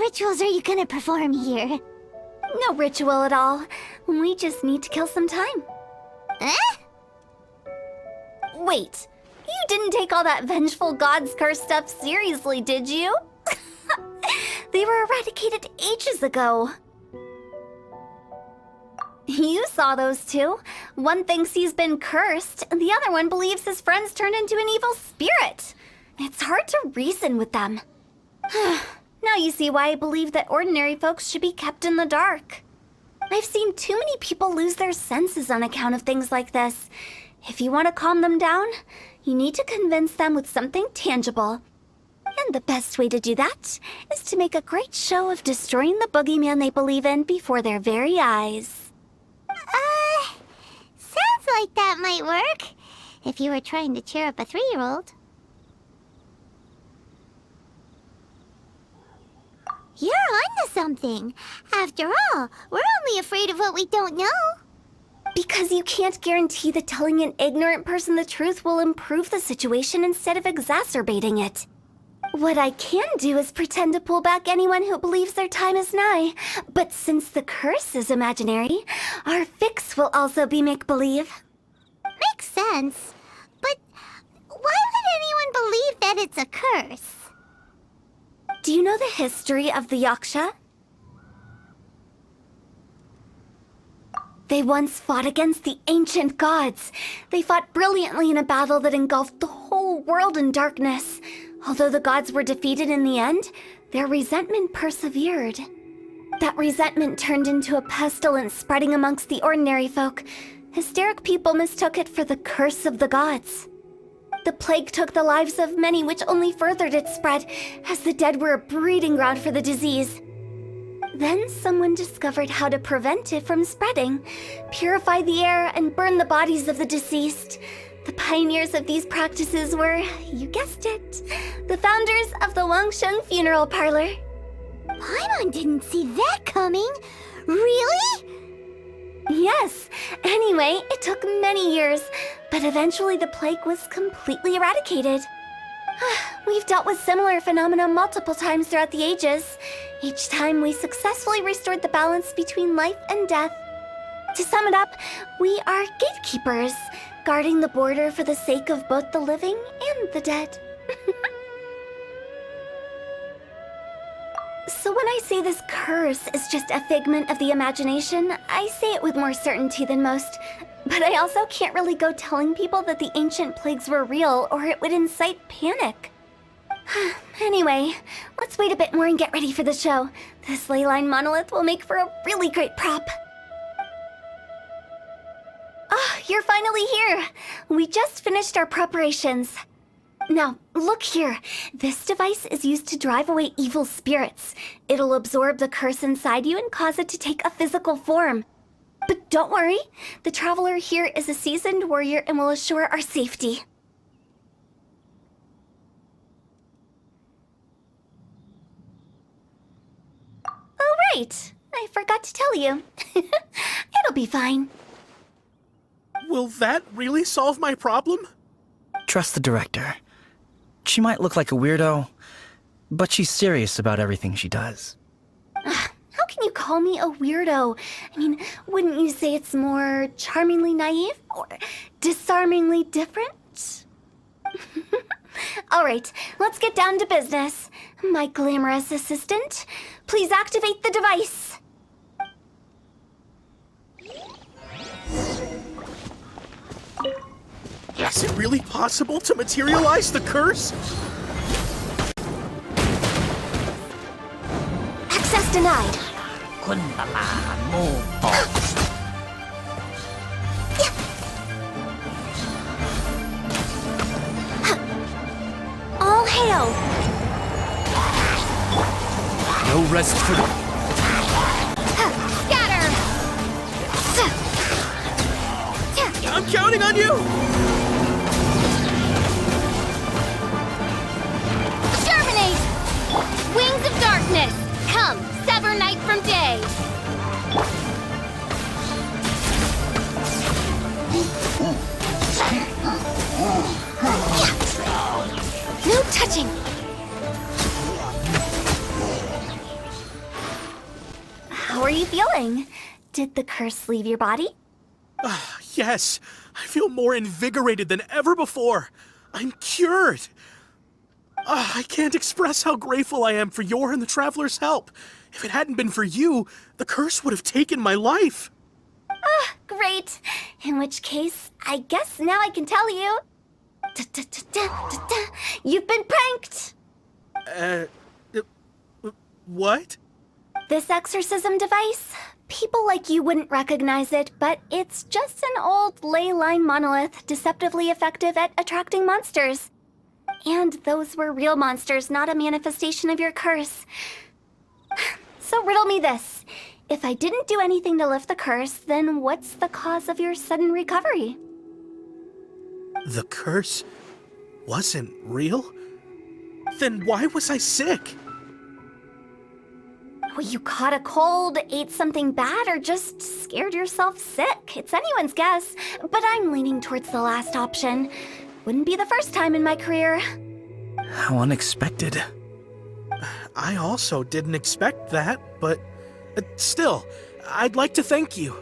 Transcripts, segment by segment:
rituals are you gonna perform here? No ritual at all. We just need to kill some time. Eh? Wait, you didn't take all that vengeful god's curse stuff seriously, did you? They were eradicated ages ago. You saw those two. One thinks he's been cursed, and the other one believes his friends turned into an evil spirit. It's hard to reason with them. Now you see why I believe that ordinary folks should be kept in the dark. I've seen too many people lose their senses on account of things like this. If you want to calm them down, you need to convince them with something tangible. And the best way to do that is to make a great show of destroying the boogeyman they believe in before their very eyes. Sounds like that might work. If you were trying to cheer up a 3-year-old. You're onto something. After all, we're only afraid of what we don't know. Because you can't guarantee that telling an ignorant person the truth will improve the situation instead of exacerbating it. What I can do is pretend to pull back anyone who believes their time is nigh. But since the curse is imaginary, our fix will also be make-believe. Makes sense. But why would anyone believe that it's a curse? Do you know the history of the Yaksha? They once fought against the ancient gods. They fought brilliantly in a battle that engulfed the whole world in darkness. Although the gods were defeated in the end, their resentment persevered. That resentment turned into a pestilence spreading amongst the ordinary folk. Hysteric people mistook it for the curse of the gods. The plague took the lives of many, which only furthered its spread, as the dead were a breeding ground for the disease. Then someone discovered how to prevent it from spreading, purify the air, and burn the bodies of the deceased. The pioneers of these practices were, you guessed it, the founders of the Wangsheng Funeral Parlor. Paimon didn't see that coming. Really? Yes. Anyway, it took many years, but eventually the plague was completely eradicated. We've dealt with similar phenomena multiple times throughout the ages. Each time we successfully restored the balance between life and death. To sum it up, we are gatekeepers, guarding the border for the sake of both the living and the dead. So when I say this curse is just a figment of the imagination, I say it with more certainty than most. But I also can't really go telling people that the ancient plagues were real, or it would incite panic. Anyway, let's wait a bit more and get ready for the show. This ley line monolith will make for a really great prop. Ah, you're finally here! We just finished our preparations. Now, look here. This device is used to drive away evil spirits. It'll absorb the curse inside you and cause it to take a physical form. But don't worry, the traveler here is a seasoned warrior and will assure our safety. Oh, right. I forgot to tell you. It'll be fine. Will that really solve my problem? Trust the director. She might look like a weirdo, but she's serious about everything she does. How can you call me a weirdo? I mean, wouldn't you say it's more charmingly naive or disarmingly different? All right, let's get down to business. My glamorous assistant, please activate the device. Is it really possible to materialize the curse? Access denied. All hail! No rest for the... Scatter! I'm counting on you! Germinate! Wings of darkness! Come, sever night from day! No touching! you feeling? Did the curse leave your body? Yes, I feel more invigorated than ever before. I'm cured. I can't express how grateful I am for your and the Traveler's help. If it hadn't been for you, the curse would have taken my life. Great. In which case, I guess now I can tell you. You've been pranked! What? This exorcism device? People like you wouldn't recognize it, but it's just an old ley line monolith deceptively effective at attracting monsters. And those were real monsters, not a manifestation of your curse. So riddle me this. If I didn't do anything to lift the curse, then what's the cause of your sudden recovery? The curse wasn't real? Then why was I sick? Well, you caught a cold, ate something bad, or just scared yourself sick. It's anyone's guess, but I'm leaning towards the last option. Wouldn't be the first time in my career. How unexpected. I also didn't expect that, but still, I'd like to thank you.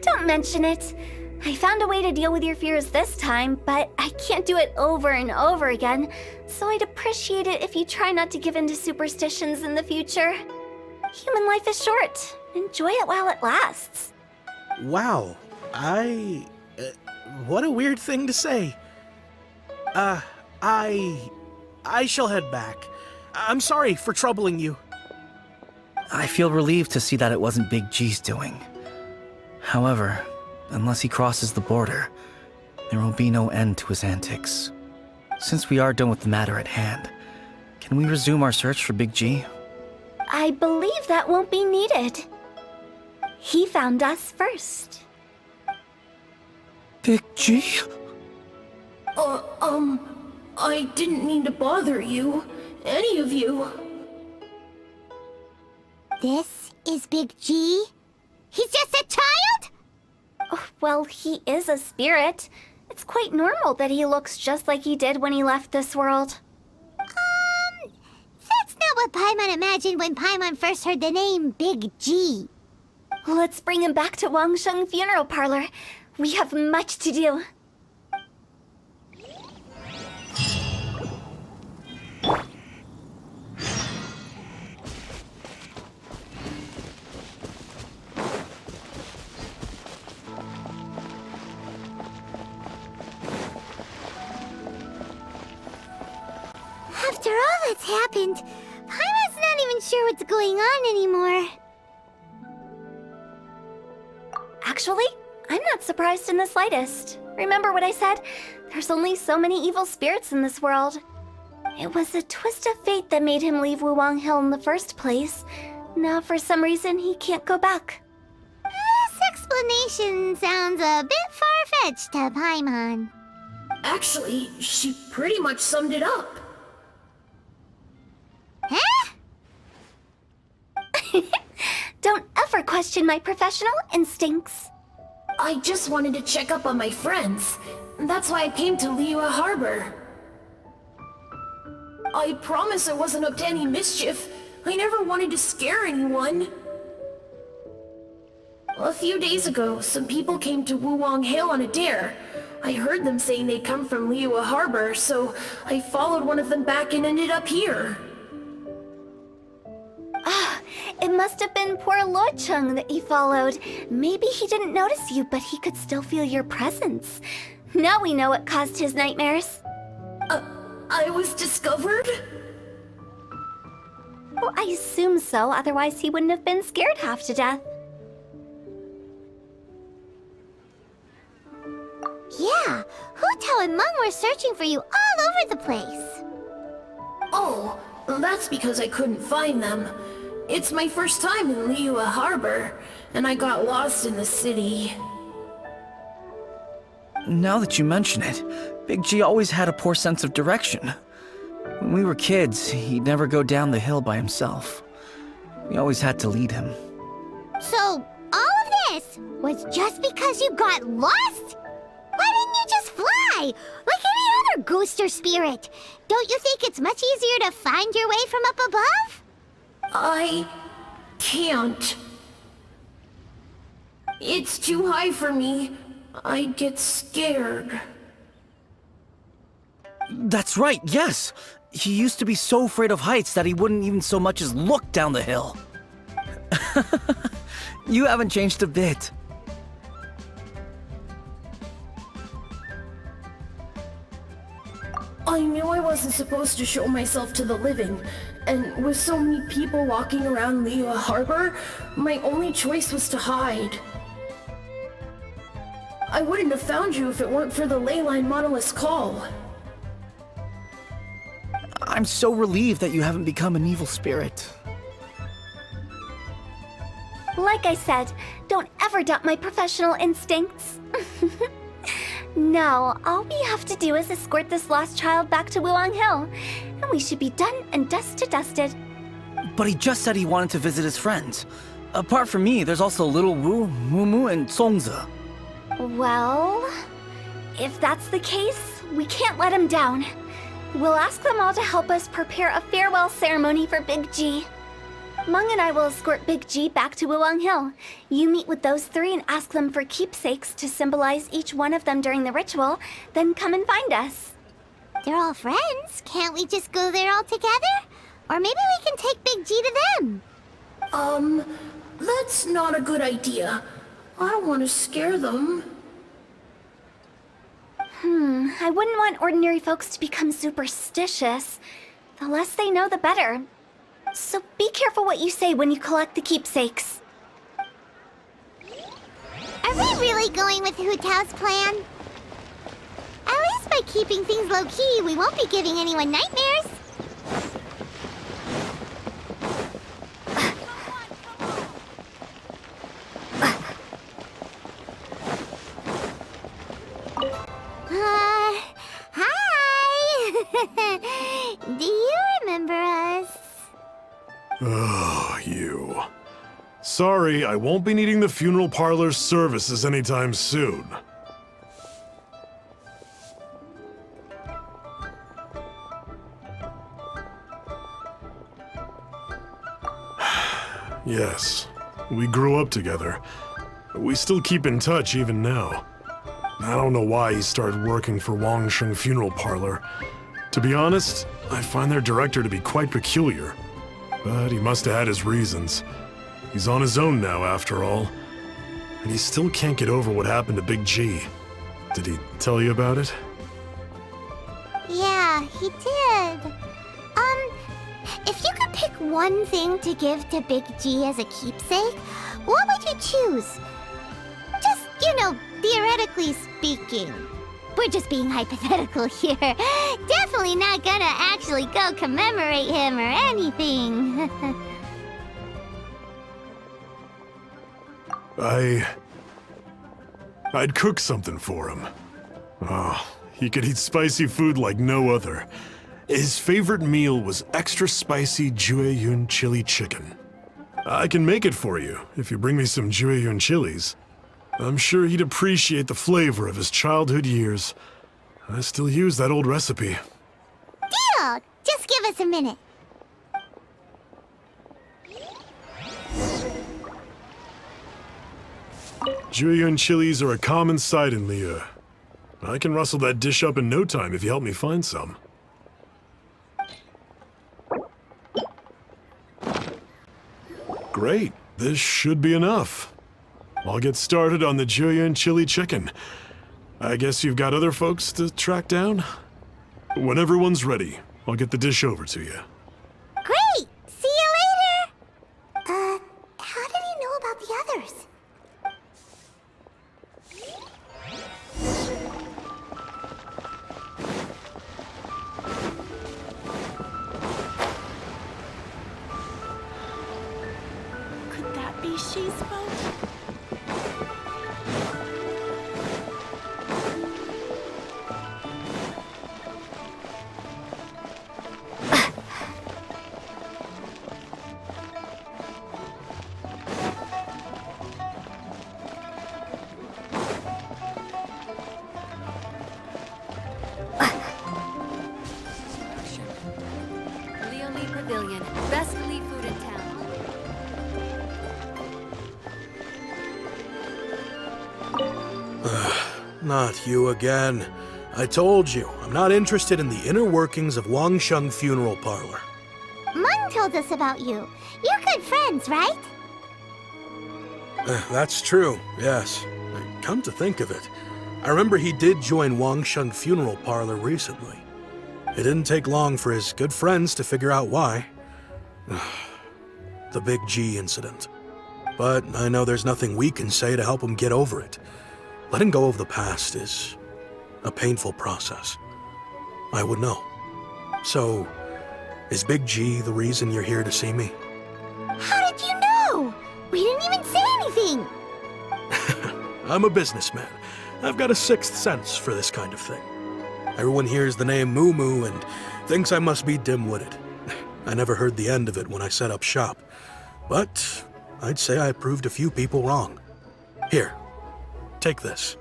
Don't mention it. I found a way to deal with your fears this time, but I can't do it over and over again, so I'd appreciate it if you try not to give in to superstitions in the future. Human life is short. Enjoy it while it lasts. Wow, what a weird thing to say. I shall head back. I'm sorry for troubling you. I feel relieved to see that it wasn't Big G's doing. However, unless he crosses the border, there will be no end to his antics. Since we are done with the matter at hand, can we resume our search for Big G? I believe that won't be needed. He found us first. Big G? I didn't mean to bother you. Any of you. This is Big G? He's just a child? Oh, well, he is a spirit. It's quite normal that he looks just like he did when he left this world. That's not what Paimon imagined when Paimon first heard the name Big G. Let's bring him back to Wangsheng Funeral Parlor. We have much to do. After all that's happened, Paimon's not even sure what's going on anymore. Actually, I'm not surprised in the slightest. Remember what I said? There's only so many evil spirits in this world. It was a twist of fate that made him leave Wuwang Hill in the first place. Now, for some reason, he can't go back. This explanation sounds a bit far-fetched to Paimon. Actually, she pretty much summed it up. Huh? Don't ever question my professional instincts. I just wanted to check up on my friends. That's why I came to Liyue Harbor. I promise I wasn't up to any mischief. I never wanted to scare anyone. A few days ago, some people came to Wuwang Hill on a dare. I heard them saying they'd come from Liyue Harbor, so I followed one of them back and ended up here. It must have been poor Luocheng that you followed. Maybe he didn't notice you, but he could still feel your presence. Now we know what caused his nightmares. I was discovered? Well, I assume so, otherwise he wouldn't have been scared half to death. Yeah, Hu Tao and Meng were searching for you all over the place. Oh, that's because I couldn't find them. It's my first time in Liyue Harbor, and I got lost in the city. Now that you mention it, Big G always had a poor sense of direction. When we were kids, he'd never go down the hill by himself. We always had to lead him. So, all of this was just because you got lost? Why didn't you just fly? Like any other ghost or spirit? Don't you think it's much easier to find your way from up above? I can't. It's too high for me. I'd get scared. That's right, yes! He used to be so afraid of heights that he wouldn't even so much as look down the hill. You haven't changed a bit. I knew I wasn't supposed to show myself to the living, and with so many people walking around Liyue Harbor, my only choice was to hide. I wouldn't have found you if it weren't for the Leyline Monolith's call. I'm so relieved that you haven't become an evil spirit. Like I said, don't ever doubt my professional instincts. Now, all we have to do is escort this lost child back to Wuwang Hill, and we should be done and dusted. But he just said he wanted to visit his friends. Apart from me, there's also Little Wu, Mumu, and Songza. Well, if that's the case, we can't let him down. We'll ask them all to help us prepare a farewell ceremony for Big G. Meng and I will escort Big G back to Wuwang Hill. You meet with those three and ask them for keepsakes to symbolize each one of them during the ritual, then come and find us. They're all friends. Can't we just go there all together? Or maybe we can take Big G to them. That's not a good idea. I don't want to scare them. I wouldn't want ordinary folks to become superstitious. The less they know, the better. So be careful what you say when you collect the keepsakes. Are we really going with Hu Tao's plan? At least by keeping things low-key, we won't be giving anyone nightmares. Hi! Do you remember us? Oh, you. Sorry, I won't be needing the funeral parlor's services anytime soon. Yes, we grew up together. We still keep in touch even now. I don't know why he started working for Wangsheng Funeral Parlor. To be honest, I find their director to be quite peculiar. But he must have had his reasons. He's on his own now, after all. And he still can't get over what happened to Big G. Did he tell you about it? Yeah, he did. If you could pick one thing to give to Big G as a keepsake, what would you choose? Just, theoretically speaking. We're just being hypothetical here. Definitely not gonna actually go commemorate him or anything. I'd cook something for him. Oh, he could eat spicy food like no other. His favorite meal was extra spicy Jueyun chili chicken. I can make it for you if you bring me some Jueyun chilies. I'm sure he'd appreciate the flavor of his childhood years. I still use that old recipe. Deal! Just give us a minute. Jueyun chilies are a common sight in Liyue. I can rustle that dish up in no time if you help me find some. Great, this should be enough. I'll get started on the Jueyun chili chicken. I guess you've got other folks to track down? When everyone's ready, I'll get the dish over to you. Great! See you later! How did he know about the others? Could that be She's boat? Pavilion. Best Lee food in town. Not you again. I told you, I'm not interested in the inner workings of Wangsheng Funeral Parlor. Mung told us about you. You're good friends, right? That's true, yes. Come to think of it, I remember he did join Wangsheng Funeral Parlor recently. It didn't take long for his good friends to figure out why. The Big G incident. But I know there's nothing we can say to help him get over it. Letting go of the past is a painful process. I would know. So, is Big G the reason you're here to see me? How did you know? We didn't even say anything. I'm a businessman. I've got a sixth sense for this kind of thing. Everyone hears the name Moo Moo and thinks I must be dim-witted. I never heard the end of it when I set up shop. But I'd say I proved a few people wrong. Here, take this.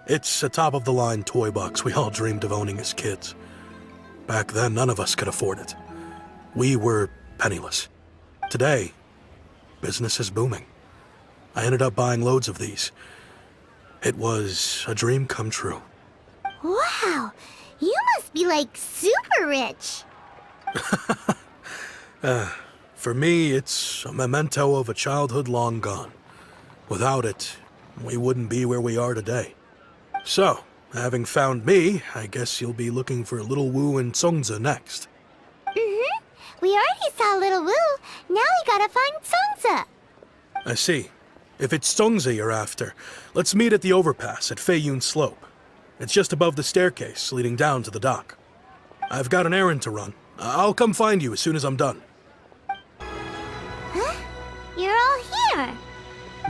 It's a top-of-the-line toy box we all dreamed of owning as kids. Back then, none of us could afford it. We were penniless. Today, business is booming. I ended up buying loads of these. It was a dream come true. Wow, you must be like super rich. For me, it's a memento of a childhood long gone. Without it, we wouldn't be where we are today. So, having found me, I guess you'll be looking for Little Wu and Songza next. Mm-hmm. We already saw Little Wu. Now we gotta find Songza. I see. If it's Songza you're after, let's meet at the overpass at Feiyun Slope. It's just above the staircase leading down to the dock. I've got an errand to run. I'll come find you as soon as I'm done. Huh? You're all here.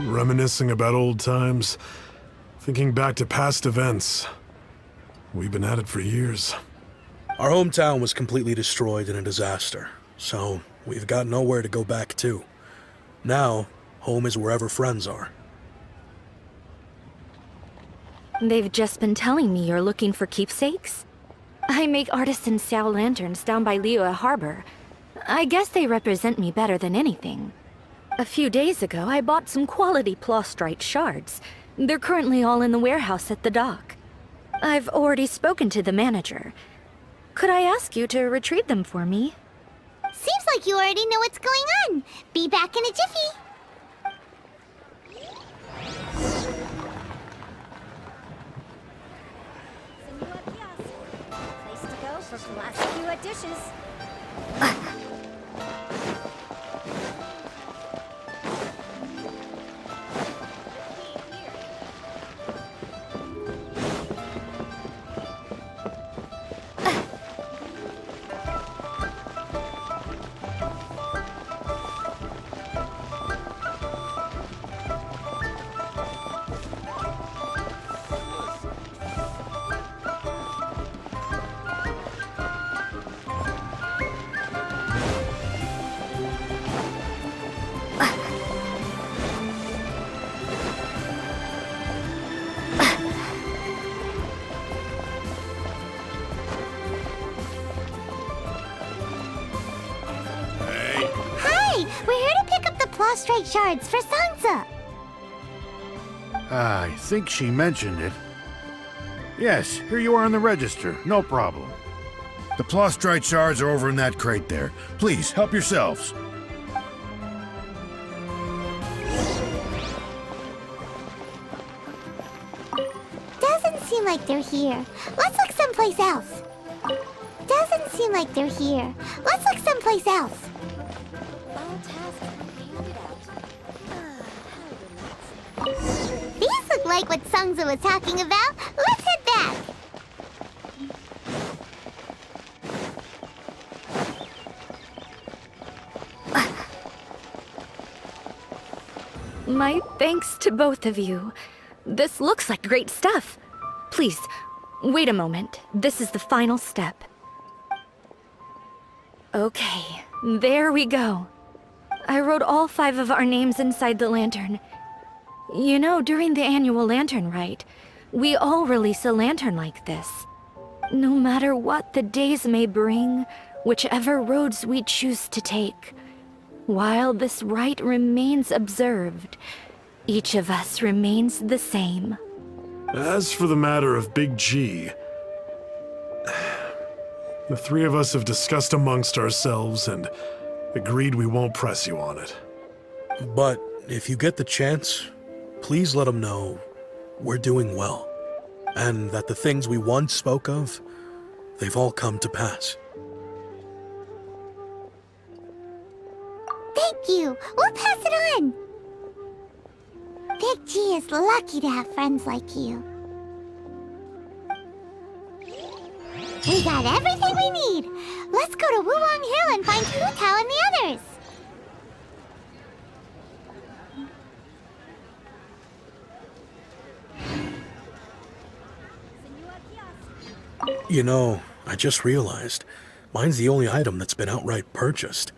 Reminiscing about old times, thinking back to past events. We've been at it for years. Our hometown was completely destroyed in a disaster, so we've got nowhere to go back to. Now, home is wherever friends are. They've just been telling me you're looking for keepsakes? I make artisan Xiao lanterns down by Liyue Harbor. I guess they represent me better than anything. A few days ago, I bought some quality plastrite shards. They're currently all in the warehouse at the dock. I've already spoken to the manager. Could I ask you to retrieve them for me? Seems like you already know what's going on. Be back in a jiffy. Place to go for classic dishes. We're here to pick up the plastrite shards for Sansa. I think she mentioned it. Yes, here you are on the register. No problem. The plastrite shards are over in that crate there. Please, help yourselves. Doesn't seem like they're here. Let's look someplace else. Doesn't seem like they're here. Let's look someplace else. These look like what Sungza was talking about. Let's head back. My thanks to both of you. This looks like great stuff. Please, wait a moment. This is the final step. Okay, there we go. I wrote all 5 of our names inside the lantern. You know, during the annual lantern rite, we all release a lantern like this. No matter what the days may bring, whichever roads we choose to take, while this rite remains observed, each of us remains the same. As for the matter of Big G, the three of us have discussed amongst ourselves and agreed we won't press you on it. But if you get the chance, please let him know we're doing well, and that the things we once spoke of, they've all come to pass. Thank you. We'll pass it on. Big G is lucky to have friends like you. We got everything we need. Let's go to Wuwang Hill and find Hu Tao and the others. You know, I just realized, mine's the only item that's been outright purchased.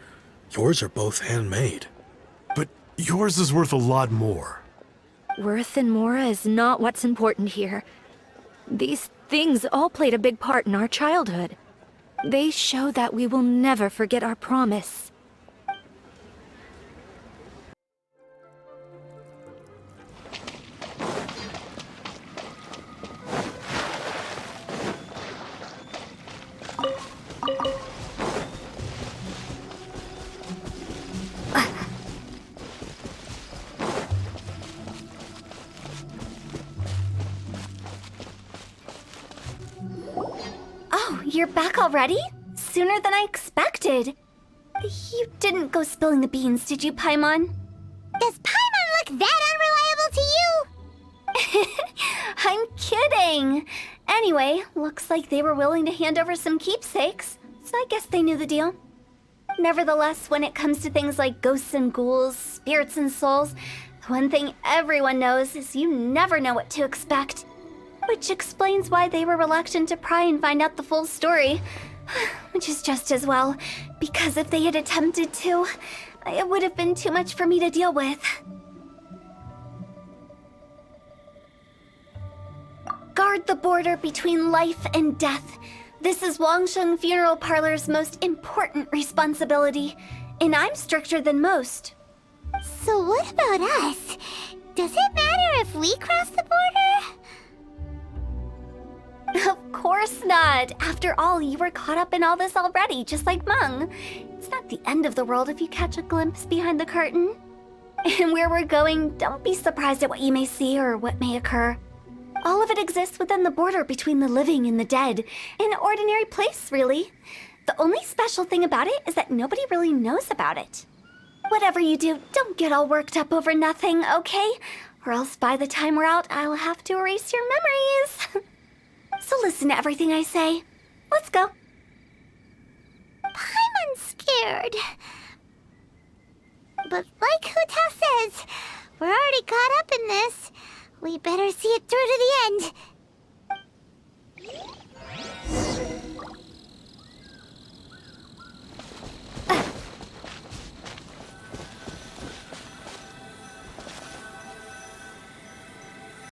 Yours are both handmade. But yours is worth a lot more. Worth and more is not what's important here. These things all played a big part in our childhood. They show that we will never forget our promise. Oh, you're back already? Sooner than I expected. You didn't go spilling the beans, did you, Paimon? Does Paimon look that unreliable to you? I'm kidding. Anyway, looks like they were willing to hand over some keepsakes, so I guess they knew the deal. Nevertheless, when it comes to things like ghosts and ghouls, spirits and souls, the one thing everyone knows is you never know what to expect. Which explains why they were reluctant to pry and find out the full story. Which is just as well, because if they had attempted to, it would have been too much for me to deal with. Guard the border between life and death. This is Wangsheng Funeral Parlor's most important responsibility, and I'm stricter than most. So what about us? Does it matter if we cross the border? Of course not. After all, you were caught up in all this already, just like Meng. It's not the end of the world if you catch a glimpse behind the curtain. And where we're going, don't be surprised at what you may see or what may occur. All of it exists within the border between the living and the dead. An ordinary place, really. The only special thing about it is that nobody really knows about it. Whatever you do, don't get all worked up over nothing, okay? Or else by the time we're out, I'll have to erase your memories. So listen to everything I say. Let's go. Paimon's scared. But like Hu Tao says, we're already caught up in this. We better see it through to the end.